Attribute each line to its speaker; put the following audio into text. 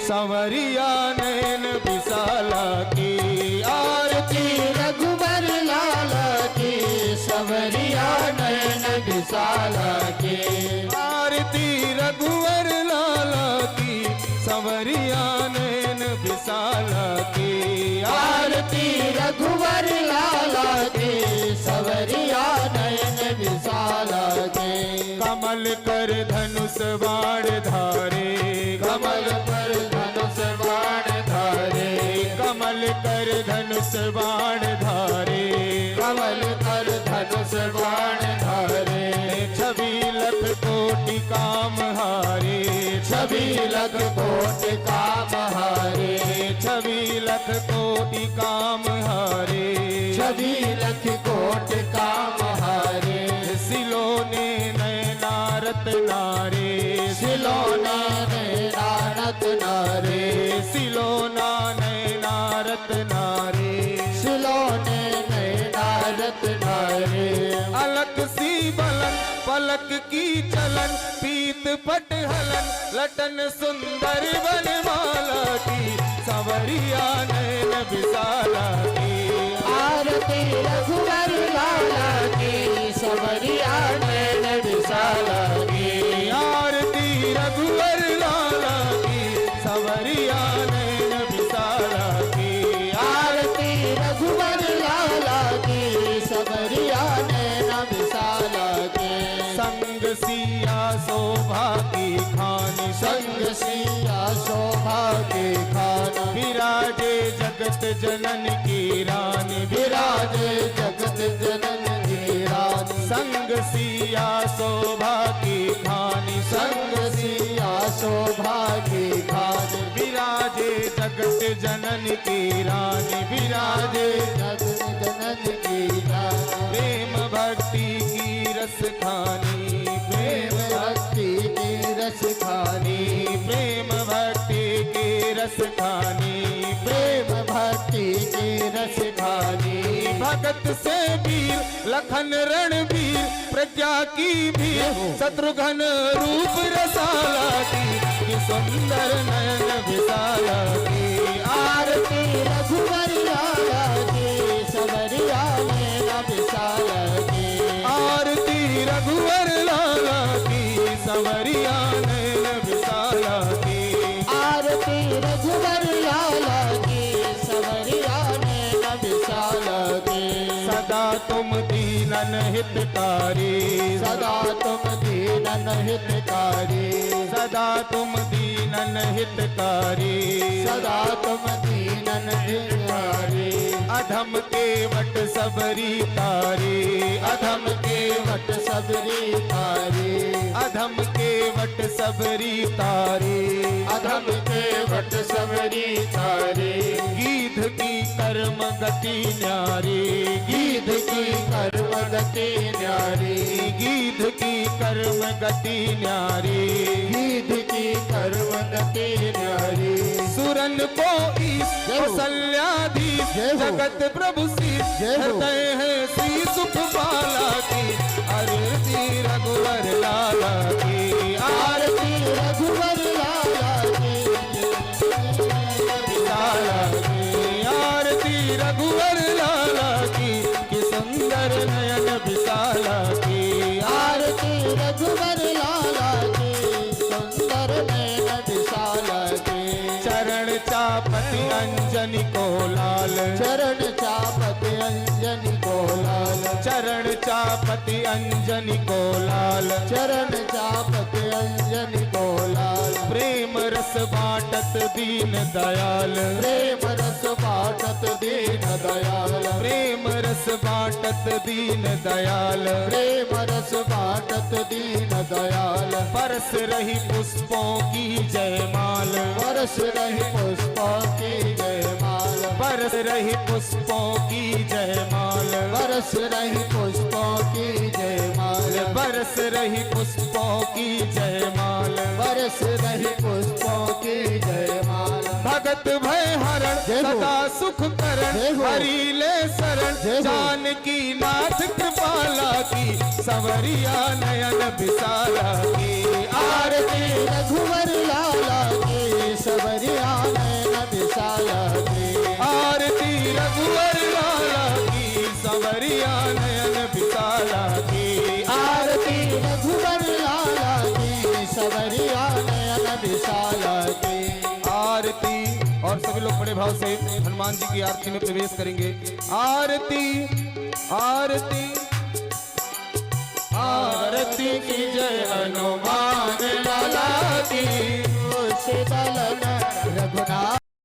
Speaker 1: संवरिया नैन विशाला की। आरती
Speaker 2: रघुवर लाला की संवरिया नैन विशाला की।
Speaker 1: आरती रघुवर लाला की संवरिया नैन विशाला की।
Speaker 2: आरती रघुवर लाला की संवरिया नैन विशाला की।
Speaker 1: कमल कर धनुष बाण धारे,
Speaker 2: कमल पर धनुष बाण धारे।
Speaker 1: कमल कर धनुष बाण धारे,
Speaker 2: कमल पर धनुष बाण धारे।
Speaker 1: छवि लख कोटि काम हारे,
Speaker 2: छवि लख कोटि काम हारे।
Speaker 1: छवि लख कोटि काम हारे।
Speaker 2: छवि लख कोटि काम हारे।
Speaker 1: सिलोने नैनारत नारे,
Speaker 2: सिलोना नैनारत नारे।
Speaker 1: सिलोना नैनारत नारे।
Speaker 2: सिलोने नैनारत नारे।
Speaker 1: अलक सी बलन पलक की चलन, पीत पट हलन लटन सुंदर बनमाला की। संवरिया नैन विशाला की।
Speaker 2: आरती रघुवर लाला की संवरिया नैन विशाला की।
Speaker 1: आरती रघुवर लाला की संवरिया नैन विशाला की।
Speaker 2: आरती रघुवर लाला की संवरिया नैन विशाला की।
Speaker 1: संग सिया शोभा की खानी,
Speaker 2: संग सिया शोभा के खान।
Speaker 1: विराजे जगत जनन की रानी,
Speaker 2: विराजे जगत जनन की रानी।
Speaker 1: संग सिया शोभा की खानी,
Speaker 2: संग सिया शोभा के खान।
Speaker 1: विराजे जगत जनन की रानी, विराजे
Speaker 2: जगत जनन की रानी।
Speaker 1: प्रेम भक्ति की रस खानी,
Speaker 2: प्रेम भक्ति की रस खानी।
Speaker 1: प्रेम भक्ति की रस खानी।
Speaker 2: प्रेम भक्ति की रस खानी।
Speaker 1: भगत से वीर लखन रणवीर, प्रज्ञा की भीर शत्रुघ्न रूप रसाला की। कि सुंदर नयन विशाला की।
Speaker 2: आरती रघुवर लाला की संवरिया नैन विशाला की।
Speaker 1: आरती रघुवर लाला की संवरिया नैन विशाला की।
Speaker 2: आरती रघुवर लाला की संवरिया नैन विशाला की।
Speaker 1: सदा तुम दीनन हितकारी,
Speaker 2: सदा तुम दीनन हितकारी।
Speaker 1: सदा तुम दीनन हितकारी।
Speaker 2: सदा तुम दीनन हितकारी।
Speaker 1: अधम के वट सबरी तारे,
Speaker 2: अधम के वट सबरी तारे।
Speaker 1: अधम के वट सबरी तारे।
Speaker 2: अधम के वट सबरी तारे।
Speaker 1: गीध की कर्म गति न्यारी,
Speaker 2: गीध की कर्म गति न्यारी।
Speaker 1: गीध की कर्म गति न्यारी।
Speaker 2: गीध की कर्म गति न्यारी।
Speaker 1: सुरन को ईश कौशल्याधीश, जगत प्रभु शीश हृदय है श्री सुख बाला की। आरती रघुवर लाला की।
Speaker 2: आरती रघुवर लाला की
Speaker 1: लाला की। आरती रघुवर लाला की। कि सुंदर नयन विशाला की।
Speaker 2: आरती रघुवर लाला की सुंदर नैन विशाला की।
Speaker 1: चरण चापति अंजनी को लाल,
Speaker 2: चरण चापति अंजनी को लाल।
Speaker 1: चरण चापति अंजनी को लाल।
Speaker 2: चरण चापति अंजनी को लाल।
Speaker 1: प्रेम रस बाटत दीन दयाल,
Speaker 2: प्रेम रस बाटत दीन दयाल।
Speaker 1: प्रेम रस बाटत दीन दयाल।
Speaker 2: प्रेम रस बाटत दीन दयाल।
Speaker 1: परस रही पुष्पों की जयमाल,
Speaker 2: बरस रही पुष्पों की जयमाल।
Speaker 1: बरस रही पुष्पों की जयमाल।
Speaker 2: बरस रही पुष्पों की जयमाल।
Speaker 1: बरस रही पुष्पों की जयमाल।
Speaker 2: बरस रही पुष्पों की जयमाल।
Speaker 1: भगत भय हरण
Speaker 2: जय हो।
Speaker 1: सदा सुख करण,
Speaker 2: जय हो।
Speaker 1: हरि ले शरण
Speaker 2: जय हो।
Speaker 1: जानकी नाथ कृपाला की। संवरिया नयन विशाला की।
Speaker 2: आरती रघुवर लाला की संवरिया
Speaker 1: सभी लोग बड़े भाव से हनुमान जी की आरती में प्रवेश करेंगे। आरती आरती आरती की जय हनुमान लाला की।
Speaker 2: रघुनाथ